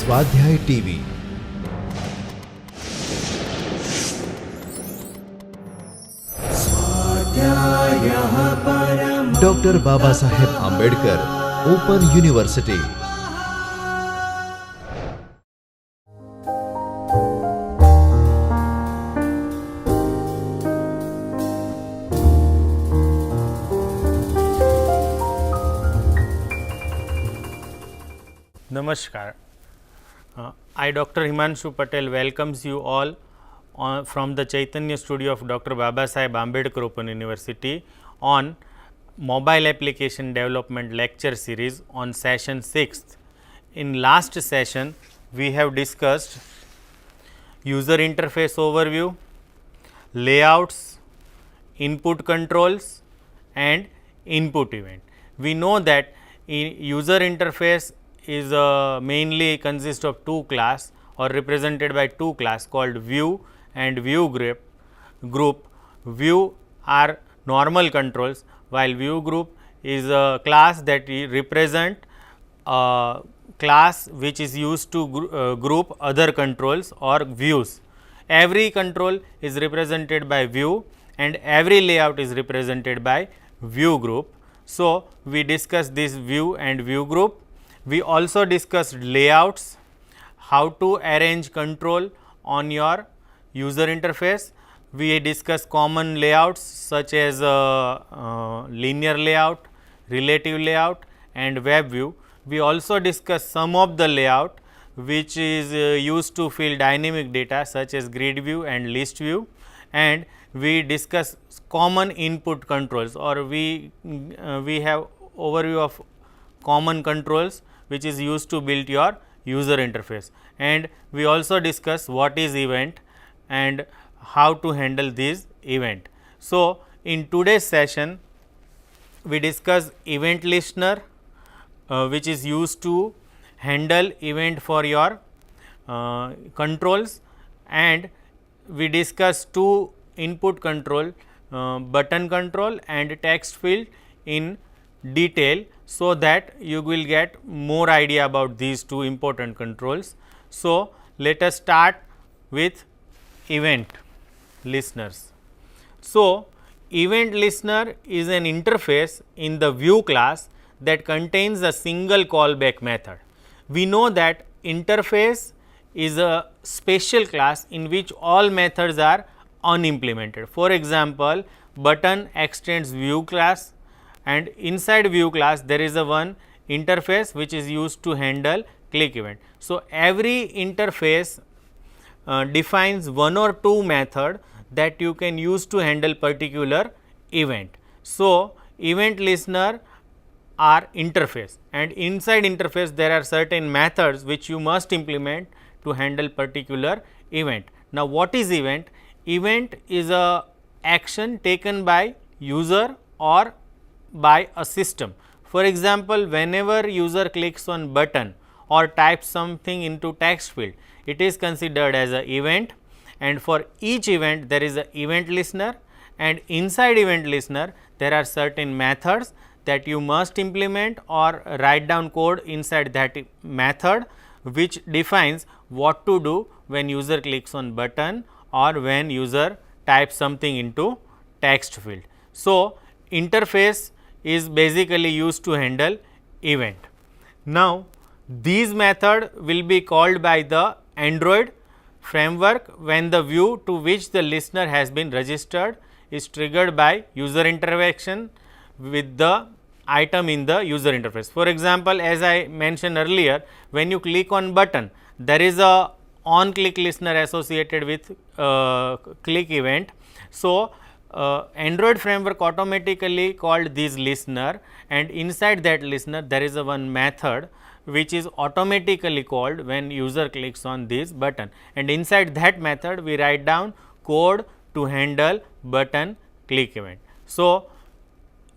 स्वाध्याय TV doctor Baba Saheb Ambedkar open university. Namaskar. I, Dr. Himanshu Patel, welcomes you all from the Chaitanya studio of Dr. Baba Saheb Ambedkar Open University on Mobile Application Development Lecture Series on session 6th. In last session, we have discussed user interface overview, layouts, input controls and input event. We know that user interface is mainly consists of two class or represented by two class called view and view group. View are normal controls, while view group is a class that represent a class which is used to group other controls or views. Every control is represented by view and every layout is represented by view group. So, we discussed this view and view group. We also discussed layouts, how to arrange control on your user interface. We discussed common layouts such as linear layout, relative layout and web view. We also discussed some of the layout which is used to fill dynamic data such as grid view and list view, and we discussed common input controls, or we have overview of common controls which is used to build your user interface, and we also discuss what is event and how to handle this event. So, in today's session we discuss event listener which is used to handle event for your controls, and we discuss two input control, button control and text field in detail, so that you will get more idea about these two important controls. So, let us start with event listeners. So, event listener is an interface in the view class that contains a single callback method. We know that interface is a special class in which all methods are unimplemented. For example, button extends view class, and inside view class there is a one interface which is used to handle click event. So, every interface defines one or two method that you can use to handle particular event. So, event listener are interface, and inside interface there are certain methods which you must implement to handle particular event. Now, what is event? Event is a action taken by user or by a system. For example, whenever user clicks on button or types something into text field, it is considered as an event, and for each event there is an event listener, and inside event listener there are certain methods that you must implement or write down code inside that method which defines what to do when user clicks on button or when user types something into text field. So, interface is basically used to handle event. Now, these method will be called by the Android framework when the view to which the listener has been registered is triggered by user interaction with the item in the user interface. For example, as I mentioned earlier, when you click on button, there is a on click listener associated with click event. So, Android framework automatically called this listener, and inside that listener there is a one method which is automatically called when user clicks on this button, and inside that method we write down code to handle button click event. So,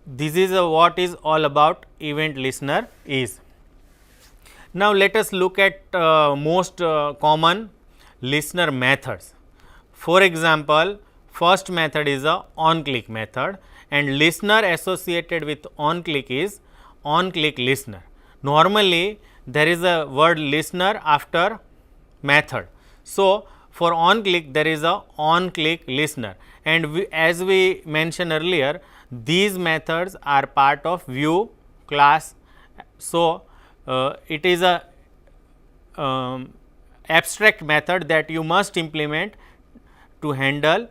this is what is all about event listener is. Now, let us look at most common listener methods. For example, first method is a on click method, and listener associated with on click is on click listener. Normally there is a word listener after method. So, for on click there is a on click listener, and as we mentioned earlier, these methods are part of view class. So, it is a abstract method that you must implement to handle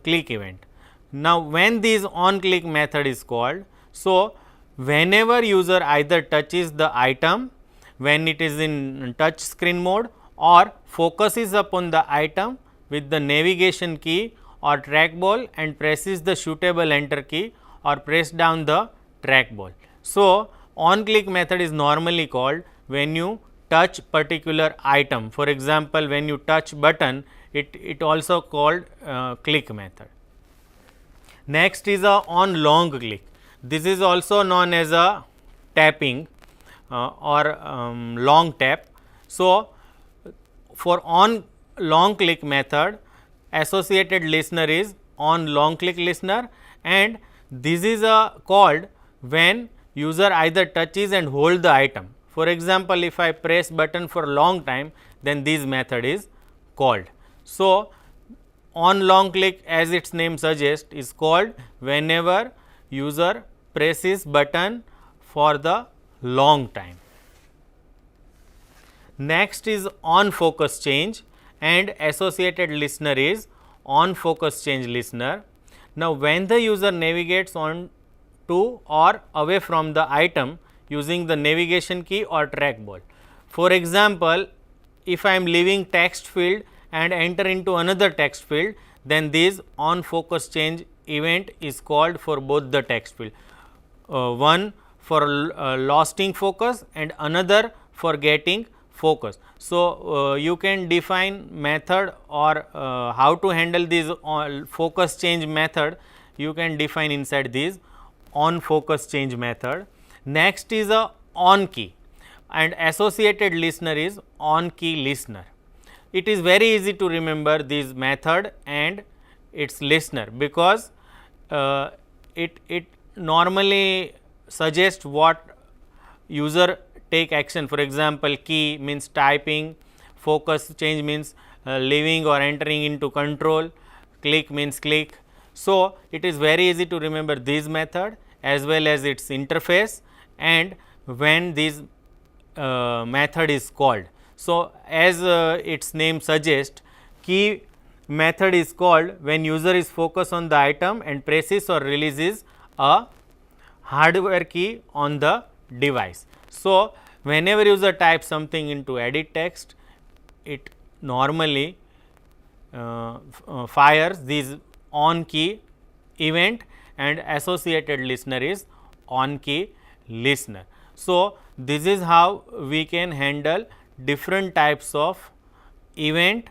click event. Now, when this on click method is called, so whenever user either touches the item when it is in touch screen mode or focuses upon the item with the navigation key or trackball and presses the suitable enter key or press down the trackball. So, on click method is normally called when you touch particular item. For example, when you touch button, it also called click method. Next is a on long click. This is also known as a tapping or long tap. So, for on long click method, associated listener is on long click listener, and this is called when user either touches and hold the item. For example, if I press button for a long time, then this method is called. So, on long click, as its name suggests, is called whenever user presses button for the long time. Next is on focus change, and associated listener is on focus change listener. Now, when the user navigates on to or away from the item using the navigation key or trackball. For example, if I am leaving text field and enter into another text field, then this on focus change event is called for both the text field. One for losing focus and another for getting focus. So, you can define method or how to handle this focus change method, you can define inside this on focus change method. Next is a on key, and associated listener is on key listener. It is very easy to remember this method and its listener, because it normally suggests what user take action. For example, key means typing, focus change means leaving or entering into control, click means click. So, it is very easy to remember this method as well as its interface and when this method is called. So, as its name suggests, key method is called when user is focused on the item and presses or releases a hardware key on the device. So, whenever user types something into edit text, it normally fires this on key event, and associated listener is on key listener. So, this is how we can handle different types of event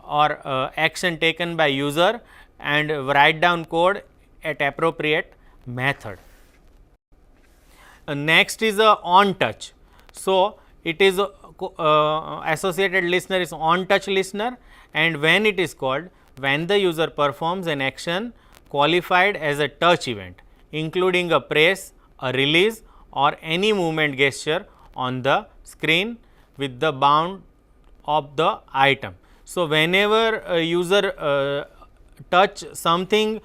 or action taken by user and write down code at appropriate method. Next is a on touch. So, it is associated listener is on touch listener, and when it is called when the user performs an action qualified as a touch event, including a press, a release or any movement gesture on the screen with the bound of the item. So, whenever a user touch something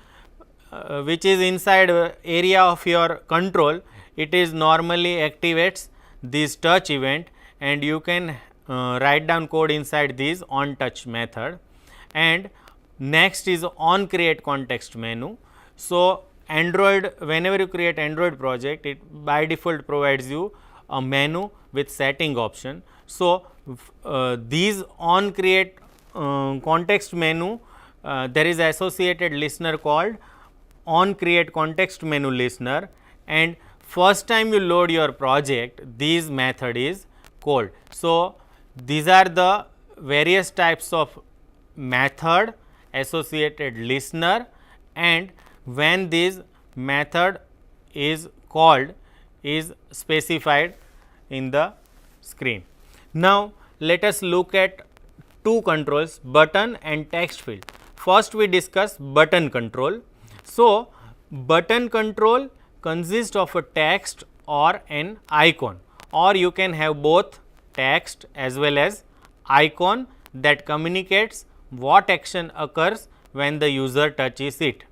which is inside area of your control, it is normally activates this touch event, and you can write down code inside this on touch method. And next is on create context menu. So, Android, whenever you create Android project, it by default provides you a menu with setting option. So, these on create context menu, there is associated listener called on create context menu listener, and first time you load your project, this method is called. So, these are the various types of method, associated listener, and when this method is called is specified in the screen. Now, let us look at two controls, button and text field. First, we discuss button control. So, button control consists of a text or an icon or you can have both text as well as icon that communicates what action occurs when the user touches it.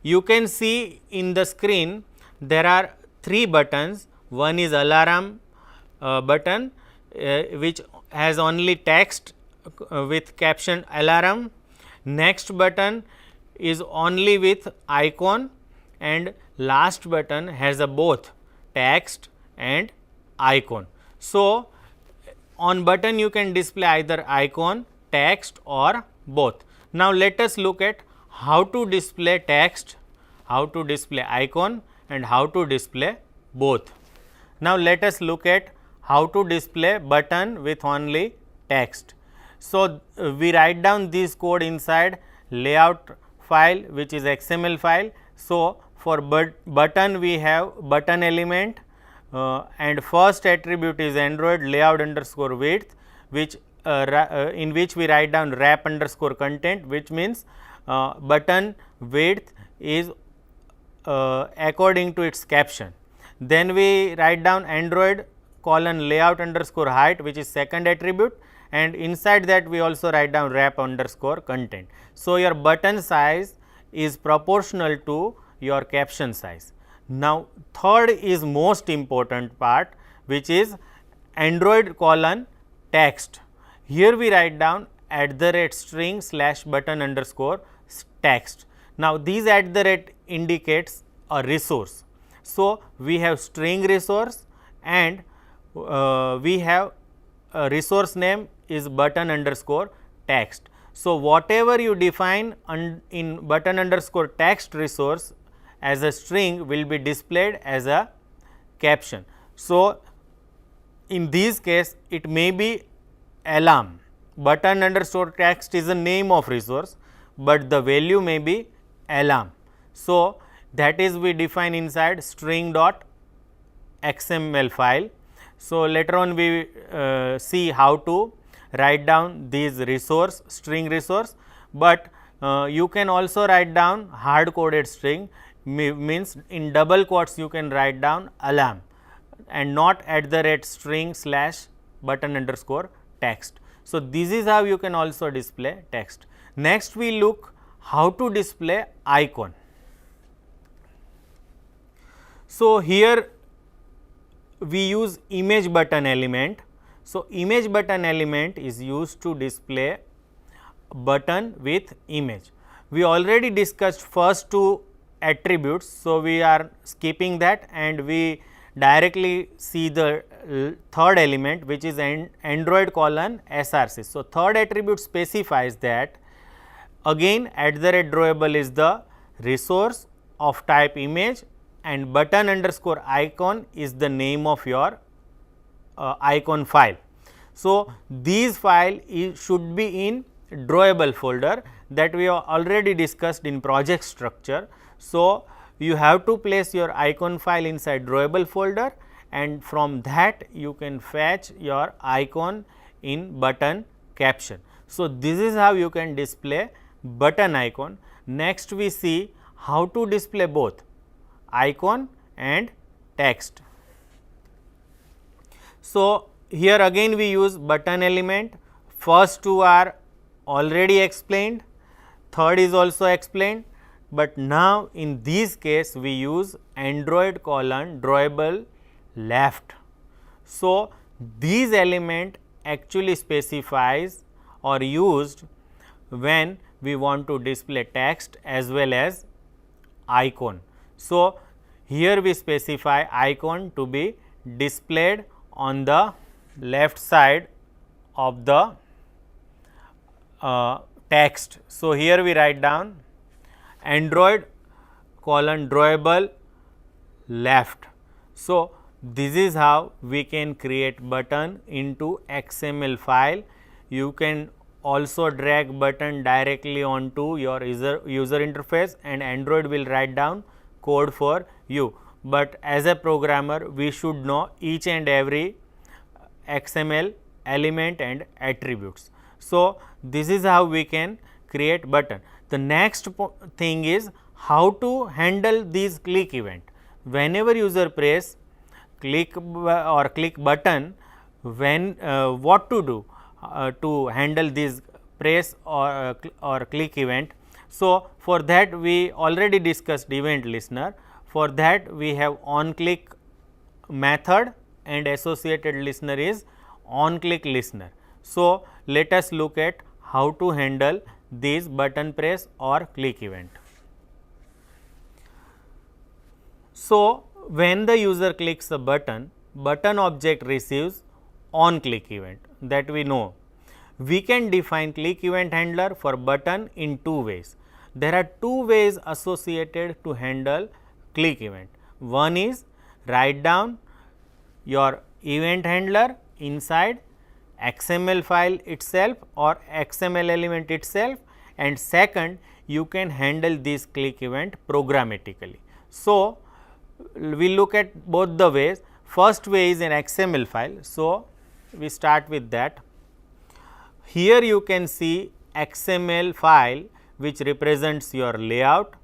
You can see in the screen there are 3 buttons. One is alarm button which has only text with caption alarm. Next button is only with icon, and last button has a both text and icon. So, on button you can display either icon, text or both. Now, let us look at how to display text, how to display icon and how to display both. Now, let us look at how to display button with only text. So, we write down this code inside layout file which is XML file. So, for button we have button element and first attribute is Android layout underscore width, which in which we write down wrap underscore content, which means button width is according to its caption. Then we write down Android colon layout underscore height, which is second attribute, and inside that we also write down wrap underscore content. So, your button size is proportional to your caption size. Now, third is most important part, which is Android colon text. Here we write down @string / button underscore text. Now, these @ indicates a resource. So, we have string resource and we have a resource name is button underscore text. So, whatever you define in button underscore text resource as a string will be displayed as a caption. So, in this case it may be alarm. Button underscore text is the name of resource, but the value may be alarm. So, that is we define inside string dot XML file. So, later on we see how to write down these resource string resource, but you can also write down hard coded string, means in double quotes you can write down alarm and not @string / button underscore text. So, this is how you can also display text. Next we look how to display icon. So, here we use image button element. So, image button element is used to display button with image. We already discussed first 2 attributes. So, we are skipping that and we directly see the third element, which is Android colon src. So, third attribute specifies that again @drawable is the resource of type image and button underscore icon is the name of your icon file. So, these file should be in drawable folder that we have already discussed in project structure. So, you have to place your icon file inside drawable folder and from that you can fetch your icon in button caption. So, this is how you can display button icon. Next we see how to display both icon and text. So, here again we use button element. First 2 are already explained, third is also explained, but now in this case we use Android colon drawable left. So, these element actually specifies or used when we want to display text as well as icon. So, here we specify icon to be displayed on the left side of the text. So, here we write down Android colon drawable left. So, this is how we can create button into XML file. You can also drag button directly onto your user interface and Android will write down code for you, but as a programmer we should know each and every XML element and attributes. So, this is how we can create button. The next thing is how to handle these click event. Whenever user press click button when what to do to handle this press or click event. So, for that we already discussed event listener. For that we have on click method and associated listener is on click listener. So, let us look at how to handle this button press or click event. So, when the user clicks a button, button object receives on click event, that we know. We can define click event handler for button in two ways. There are two ways associated to handle click event. One is write down your event handler inside XML file itself or XML element itself, and second, you can handle this click event programmatically. So, we look at both the ways. First way is an XML file. So, we start with that. Here you can see XML file which represents your layout.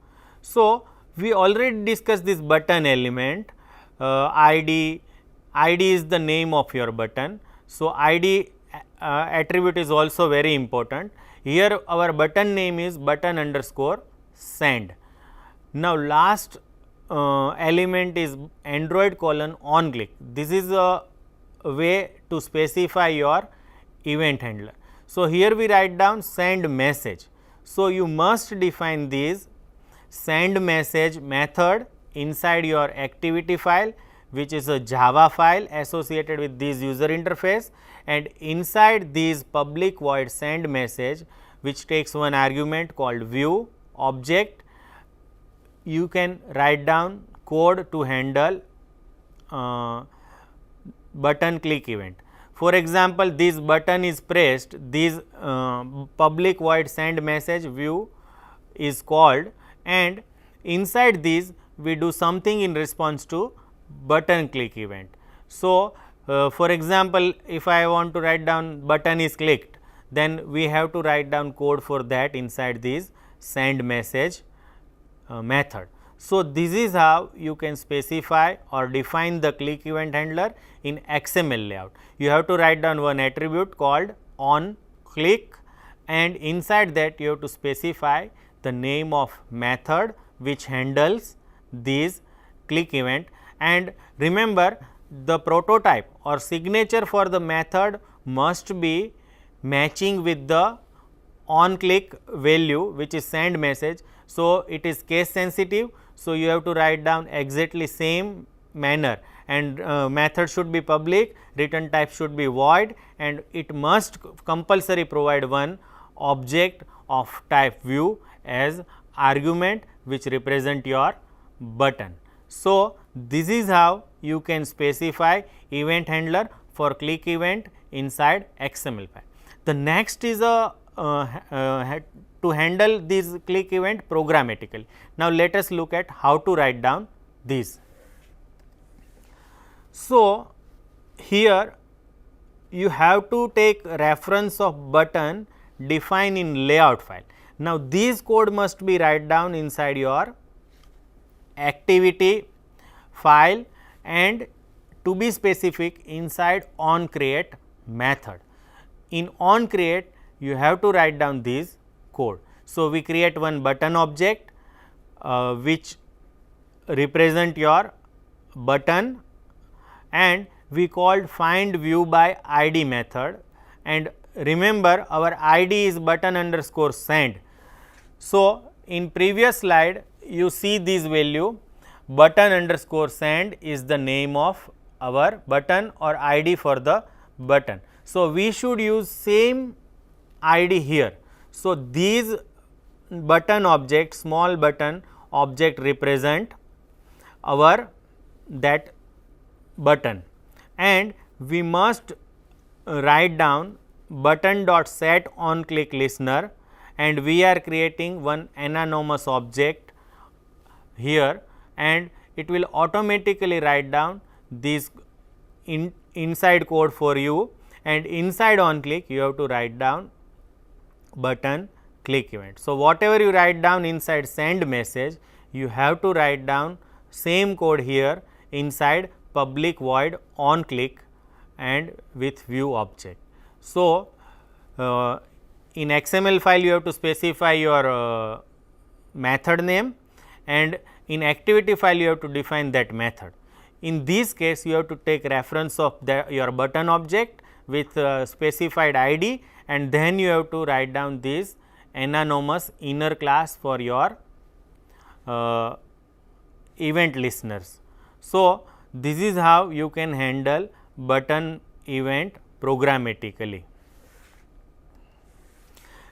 So, we already discussed this button element ID. ID is the name of your button. So, ID attribute is also very important. Here our button name is button underscore send. Now, last element is Android colon on click. This is a way to specify your event handler. So, here we write down send message. So, you must define this send message method inside your activity file, which is a Java file associated with this user interface, and inside this public void send message, which takes one argument called view object, you can write down code to handle button click event. For example, this button is pressed, this public void send message view is called, and inside this we do something in response to button click event. So, for example, if I want to write down button is clicked, then we have to write down code for that inside this send message method. So, this is how you can specify or define the click event handler in XML layout. You have to write down one attribute called on click, and inside that you have to specify the name of method which handles this click event. And remember, the prototype or signature for the method must be matching with the on click value, which is send message. So, it is case sensitive. So, you have to write down exactly same manner, and method should be public, return type should be void, and it must compulsory provide one object of type view as argument which represent your button. So, this is how you can specify event handler for click event inside XML file. The next is a to handle this click event programmatically. Now, let us look at how to write down this. So, here you have to take reference of button defined in layout file. Now, this code must be write down inside your activity file, and to be specific inside on create method. In on create you have to write down this code. So, we create one button object which represent your button, and we called find view by ID method, and remember our ID is button underscore send. So, in previous slide you see this value button underscore send is the name of our button or ID for the button. So, we should use same ID here. So, these button object, small button object represent our that button, and we must write down button dot set on click listener, and we are creating one anonymous object here, and it will automatically write down this inside code for you, and inside on click you have to write down button click event. So, whatever you write down inside send message, you have to write down same code here inside public void on click and with view object. So, in XML file you have to specify your method name, and in activity file you have to define that method. In this case you have to take reference of your button object with specified ID, and then you have to write down this anonymous inner class for your event listeners. So, this is how you can handle button event programmatically.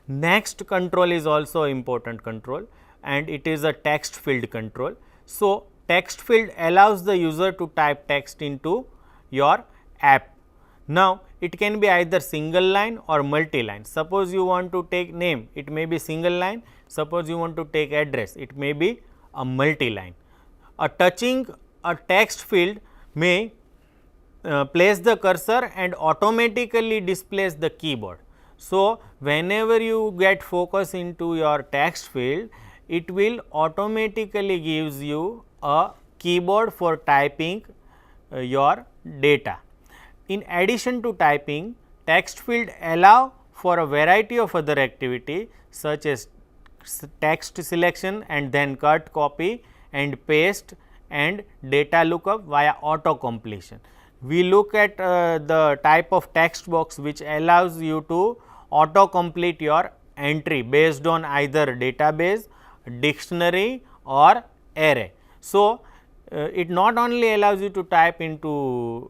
Next control is also important control, and it is a text field control. So, text field allows the user to type text into your app. Now, it can be either single line or multi line. Suppose you want to take name, it may be single line. Suppose you want to take address, it may be a multi line. Touching a text field may place the cursor and automatically displays the keyboard. So, whenever you get focus into your text field, it will automatically gives you a keyboard for typing your data. In addition to typing, text field allow for a variety of other activity such as text selection and then cut, copy and paste and data lookup via auto completion. We look at the type of text box which allows you to auto complete your entry based on either database, dictionary or array. So, it not only allows you to type into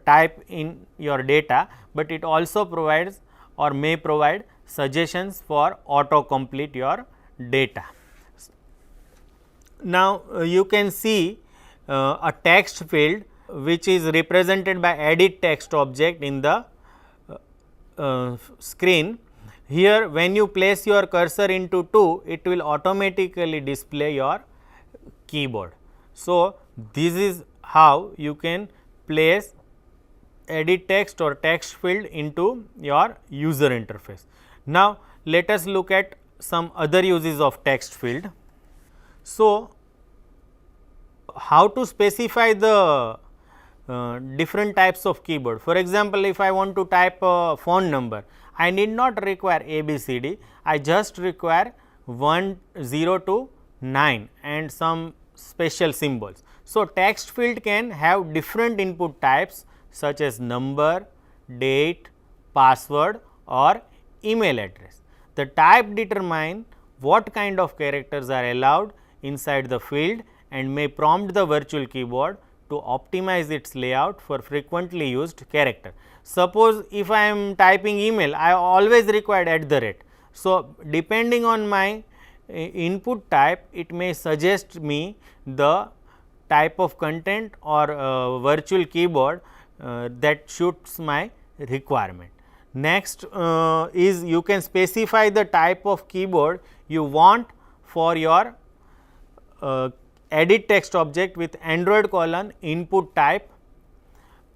type in your data, but it also provides or may provide suggestions for auto complete your data. Now, you can see a text field which is represented by edit text object in the screen. Here when you place your cursor into 2, it will automatically display your keyboard. So, this is how you can place edit text or text field into your user interface. Now, let us look at some other uses of text field. So, how to specify the different types of keyboard. For example, if I want to type a phone number, I need not require ABCD, I just require 1, 0 to 9 and some special symbols. So, text field can have different input types such as number, date, password or email address. The type determine what kind of characters are allowed inside the field and may prompt the virtual keyboard to optimize its layout for frequently used character. Suppose if I am typing email, I always require @. So, depending on my input type, it may suggest me the type of content or virtual keyboard that suits my requirement. Next is you can specify the type of keyboard you want for your edit text object with Android : input type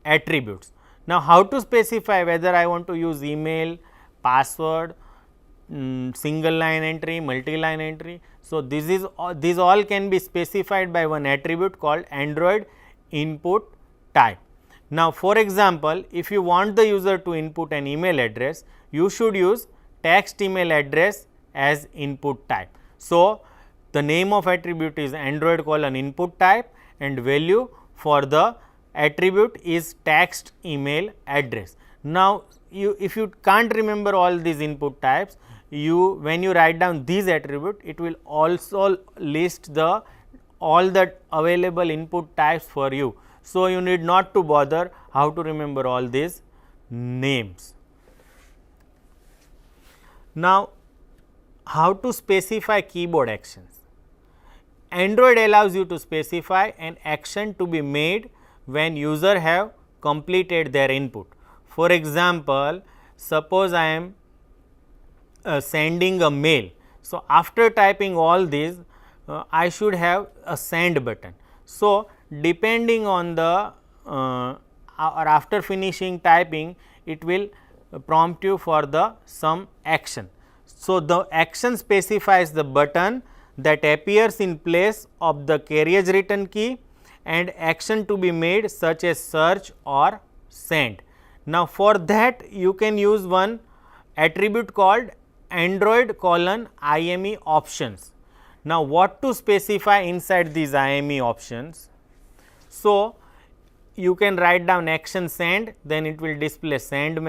attributes. Now, how to specify whether I want to use email, password, single line entry, multi line entry. So, these all can be specified by one attribute called Android input type. Now, for example, if you want the user to input an email address, you should use text email address as input type. So, the name of attribute is Android : input type and value for the attribute is text email address. Now, if you can't remember all these input types, when you write down these attribute, it will also list all the available input types for you. So, you need not to bother how to remember all these names. Now, how to specify keyboard actions? Android allows you to specify an action to be made when user have completed their input. For example, suppose I am sending a mail. So, after typing all these, I should have a send button. So, depending on the or after finishing typing, it will prompt you for some action. So, the action specifies the button that appears in place of the carriage return key and action to be made such as search or send. Now, for that you can use one attribute called Android:IME options. Now, what to specify inside these IME options? So, you can write down action send, then it will display send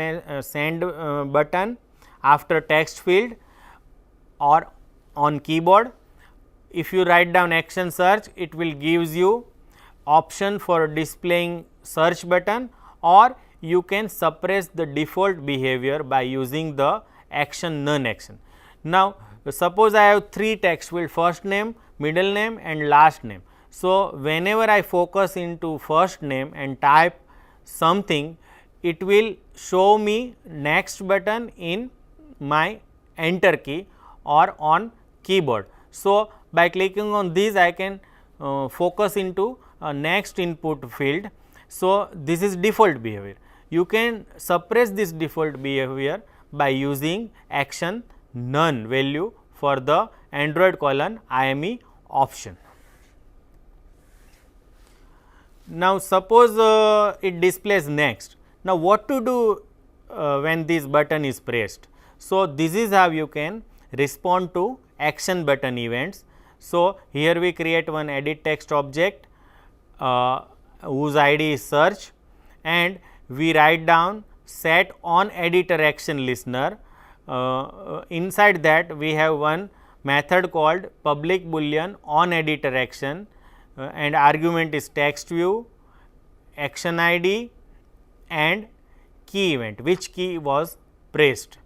button after text field or on keyboard. If you write down action search, it will gives you option for displaying search button, or you can suppress the default behavior by using the action none action. Now, suppose I have 3 text field, first name, middle name and last name. So, whenever I focus into first name and type something, it will show me next button in my enter key or on keyboard. So, by clicking on these I can focus into a next input field. So, this is default behavior. You can suppress this default behavior by using action none value for the Android:IME option. Now, suppose it displays next. Now, what to do when this button is pressed? So, this is how you can respond to action button events. So, here we create one edit text object whose ID is search, and we write down set on editor action listener. Inside that we have one method called public boolean on editor action, and argument is text view, action ID and key event, which key was pressed.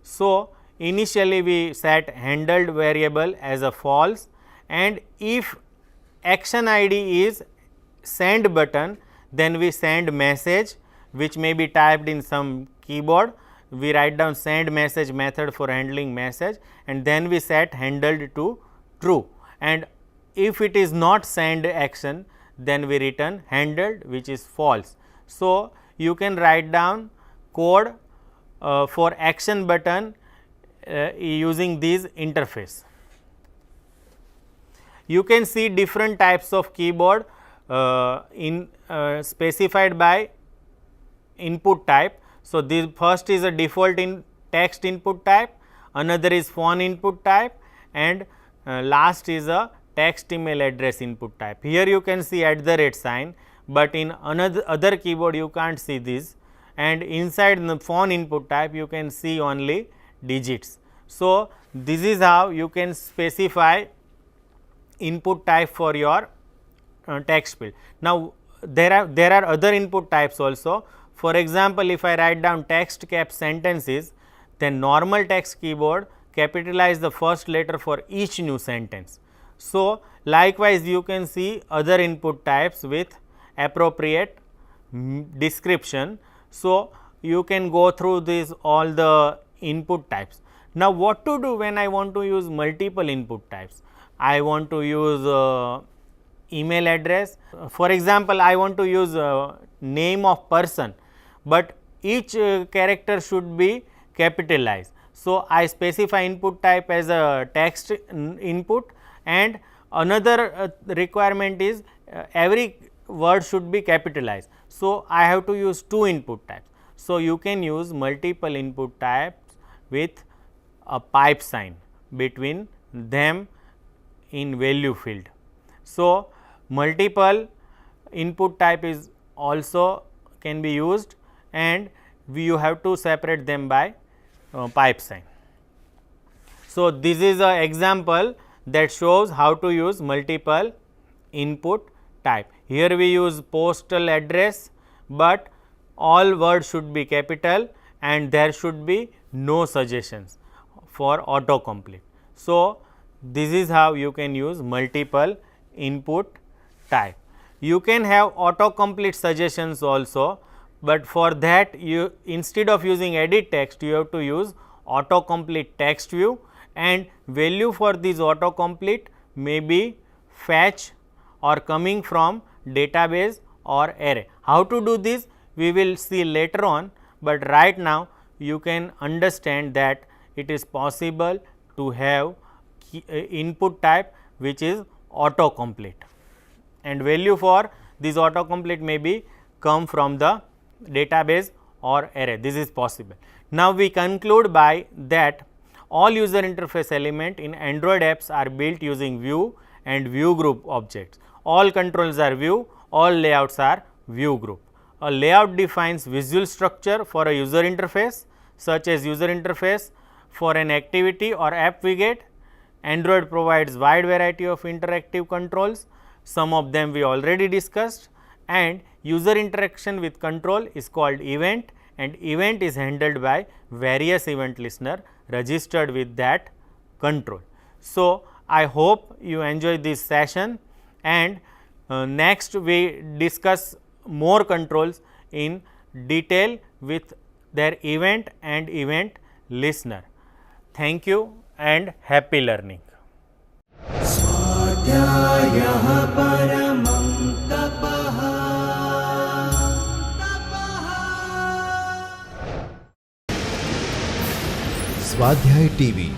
So, initially we set handled variable as a false, and if action ID is send button, then we send message which may be typed in some keyboard. We write down send message method for handling message, and then we set handled to true, and if it is not send action, then we return handled, which is false. So, you can write down code for action button using these interface. You can see different types of keyboard specified by input type. So, this first is a default text input type, another is phone input type, and last is a text email address input type. Here you can see @ sign, but in other keyboard you can't see this, and inside the phone input type you can see only digits. So, this is how you can specify input type for your text field. Now, there are other input types also. For example, if I write down text cap sentences, then normal text keyboard capitalize the first letter for each new sentence. So, likewise you can see other input types with appropriate description. So, you can go through this all the input types. Now, what to do when I want to use multiple input types? I want to use email address. For example, I want to use name of person, but each character should be capitalized. So, I specify input type as a text input, and another requirement is every word should be capitalized. So, I have to use 2 input types. So, you can use multiple input types with a pipe sign between them in value field. So, multiple input type is also can be used, and you have to separate them by pipe sign. So, this is an example that shows how to use multiple input type. Here we use postal address, but all words should be capital and there should be no suggestions for autocomplete. So, this is how you can use multiple input type. You can have autocomplete suggestions also, but for that you instead of using edit text, you have to use autocomplete text view, and value for this autocomplete may be fetch or coming from database or array. How to do this we will see later on, but right now you can understand that it is possible to have input type which is autocomplete, and value for this autocomplete may be come from the database or array. This is possible. Now, we conclude by that all user interface element in Android apps are built using view and view group objects. All controls are view, all layouts are view group. A layout defines visual structure for a user interface, such as user interface for an activity or app widget. Android provides wide variety of interactive controls, some of them we already discussed, and user interaction with control is called event, and event is handled by various event listener registered with that control. So, I hope you enjoy this session, and next we discuss more controls in detail with their event and event listener. Thank you and happy learning. स्वाध्याय TV